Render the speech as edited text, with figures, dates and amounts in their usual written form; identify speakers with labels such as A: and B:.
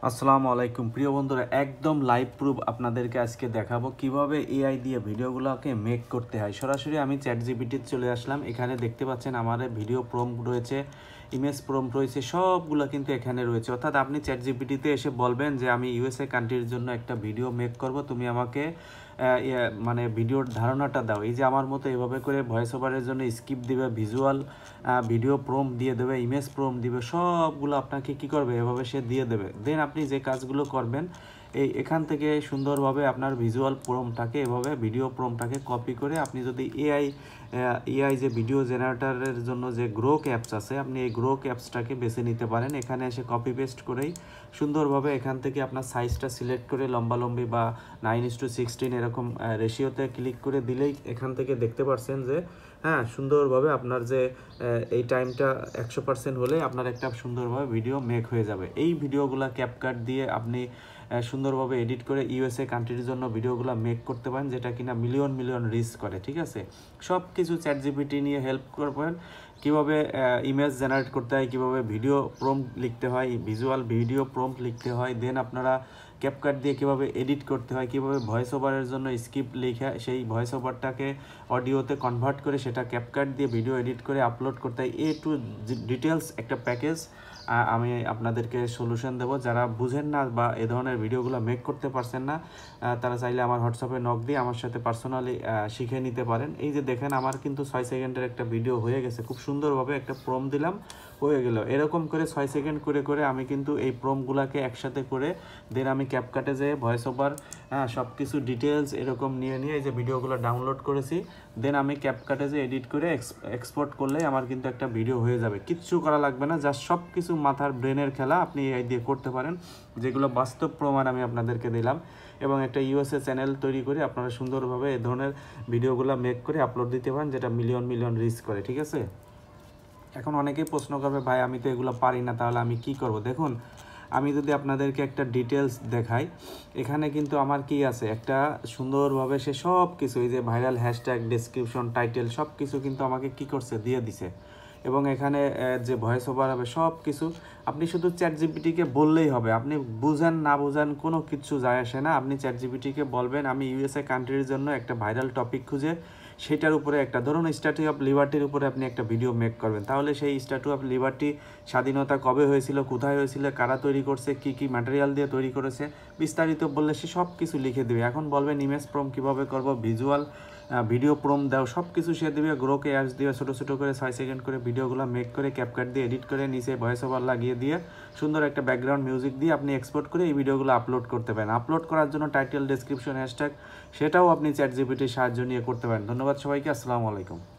A: আসসালামু আলাইকুম প্রিয় বন্ধুরা, একদম লাইভ প্রুফ আপনাদেরকে আজকে দেখাবো কিভাবে এআই দিয়ে ভিডিওগুলোকে মেক করতে হয়। সরাসরি আমি চ্যাটজিপিটিতে চলে আসলাম। এখানে দেখতে পাচ্ছেন আমার ভিডিও প্রম্পট রয়েছে, ইমেজ প্রম্পট রয়েছে, সবগুলো কিন্তু এখানে রয়েছে। অর্থাৎ আপনি চ্যাটজিপিটিতে এসে বলবেন যে আমি ইউএসএ কান্ট্রির জন্য একটা ভিডিও মেক করব, তুমি আমাকে মানে ভিডিওর ধারণাটা দাও। এই যে আমার মতো এভাবে করে ভয়েস ওভারের জন্য স্ক্রিপ্ট দিবে, ভিজুয়াল ভিডিও প্রম্পট দিয়ে দেবে, ইমেজ প্রম্পট দিবে, সবগুলো আপনাকে কি করবে এভাবে সে দিয়ে দেবে। দেন আপনি যে কাজগুলো করবেন এখান থেকে সুন্দরভাবে আপনার ভিজুয়াল প্রম্পটটাকে এভাবে ভিডিও প্রম্পটটাকে কপি করে আপনি যদি এআই যে ভিডিও জেনারেটরের জন্য যে গ্রোক অ্যাপস আছে, আপনি এই গ্রোক অ্যাপসটাকে বেছে নিতে পারেন। এখানে এসে কপি পেস্ট করেই সুন্দরভাবে এখান থেকে আপনার সাইজটা সিলেক্ট করে লম্বালম্বি বা 9:16 এরকম রেশিওতে ক্লিক করে দিলেই এখান থেকে দেখতে পাচ্ছেন যে হ্যাঁ সুন্দরভাবে আপনার যে এই টাইমটা 100% হলে আপনার একটা সুন্দরভাবে ভিডিও মেক হয়ে যাবে। এই ভিডিওগুলো ক্যাপকাট দিয়ে আপনি সুন্দরভাবে এডিট করে ইউএসএ কান্ট্রির জন্য ভিডিওগুলো মেক করতে পারেন, যেটা কিনা মিলিয়ন মিলিয়ন রিচ করে। ঠিক আছে, সব কিছু চ্যাটজিপিটি নিয়ে হেল্প করবেন, কীভাবে ইমেজ জেনারেট করতে হয়, কীভাবে ভিডিও প্রম্পট লিখতে হয়, ভিজুয়াল ভিডিও প্রম্পট লিখতে হয়, দেন আপনারা ক্যাপকাট দিয়ে কীভাবে এডিট করতে হয়, কীভাবে ভয়েস ওভারের জন্য স্ক্রিপ্ট লিখে সেই ভয়েস ওভারটাকে অডিওতে কনভার্ট করে সেটা ক্যাপকাট দিয়ে ভিডিও এডিট করে আপলোড করতে হয়। এ টু ডিটেলস একটা প্যাকেজ আমি আপনাদেরকে সলিউশন দেবো। যারা বুঝেন না বা এ ধরনের ভিডিওগুলো মেক করতে পারছেন না, তারা চাইলে আমার হোয়াটসঅ্যাপে নক দিয়ে আমার সাথে পার্সোনালি শিখে নিতে পারেন। এই যে দেখেন আমার কিন্তু 6 সেকেন্ডের একটা ভিডিও হয়ে গেছে, খুব সুন্দরভাবে একটা প্রম্পট দিলাম, হয়ে গেল। এরকম করে 6 সেকেন্ড করে করে আমি কিন্তু এই প্রম্পটগুলোকে একসাথে করে দেন আমি ক্যাপকাটে যেয়ে ভয়েস ওভার সব কিছু ডিটেলস এরকম নিয়ে এই যে ভিডিওগুলো ডাউনলোড করেছি, দেন আমি ক্যাপকাটে যে এডিট করে এক্সপোর্ট করলে আমার কিন্তু একটা ভিডিও হয়ে যাবে। কিচ্ছু করা লাগবে না, জাস্ট সব কিছু মাথার ব্রেনের খেলা আপনি এই দিয়ে করতে পারেন, যেগুলো বাস্তব প্রমাণ আমি আপনাদেরকে দিলাম। এবং একটা ইউএসএ চ্যানেল তৈরি করে আপনারা সুন্দরভাবে এই ধরনের ভিডিওগুলো মেক করে আপলোড দিতে পারেন, যেটা মিলিয়ন মিলিয়ন রিচ করে। ঠিক আছে, এখন অনেকেই প্রশ্ন করবে ভাই আমি তো এগুলো পারি না, তাহলে আমি কি করব? দেখুন, আমি যদি আপনাদেরকে একটা ডিটেলস দেখাই, এখানে কিন্তু আমার কি আছে, একটা সুন্দরভাবে সে সব কিছু এই যে ভাইরাল হ্যাশট্যাগ, ডেসক্রিপশন, টাইটেল সব কিছু কিন্তু আমাকে কি করছে দিয়ে দিছে। এবং এখানে যে ভয়েস ওভার হবে সব কিছু আপনি শুধু চ্যাটজিপিটিকে বললেই হবে। আপনি বুঝেন না বুঝেন কোনো কিছু যায় আসে না, আপনি চ্যাটজিপিটিকে বলবেন আমি ইউএসএ কান্ট্রির জন্য একটা ভাইরাল টপিক খুঁজে সেটার উপরে একটা, ধরুন স্ট্যাচু অফ লিবার্টির উপরে আপনি একটা ভিডিও মেক করবেন, তাহলে সেই স্ট্যাচু অফ লিবার্টি স্বাধীনতা কবে হয়েছিল, কোথায় হয়েছিল, কারা তৈরি করছে, কি কি ম্যাটেরিয়াল দিয়ে তৈরি করেছে, বিস্তারিত বললে সে সব কিছু লিখে দেবে। এখন বলবেন ইমেজ প্রম্পট কীভাবে করব, ভিজুয়াল ভিডিও প্রম্পট দাও, সব কিছু সে দেবে। গ্রোকে অ্যাপস দিয়ে ছোটো ছোটো করে 6 সেকেন্ড করে ভিডিওগুলো মেক করে ক্যাপকাট দিয়ে এডিট করে নিচে ভয়েস ওভার লাগিয়ে দিয়ে সুন্দর একটা ব্যাকগ্রাউন্ড মিউজিক দিয়ে আপনি এক্সপোর্ট করে এই ভিডিওগুলো আপলোড করতে পারেন। আপলোড করার জন্য টাইটেল, ডেসক্রিপশন, হ্যাশট্যাগ সেটাও আপনি চ্যাটজিপিটির সাহায্য নিয়ে করতে পারেন। ধন্যবাদ সবাইকে, আসসালামু আলাইকুম।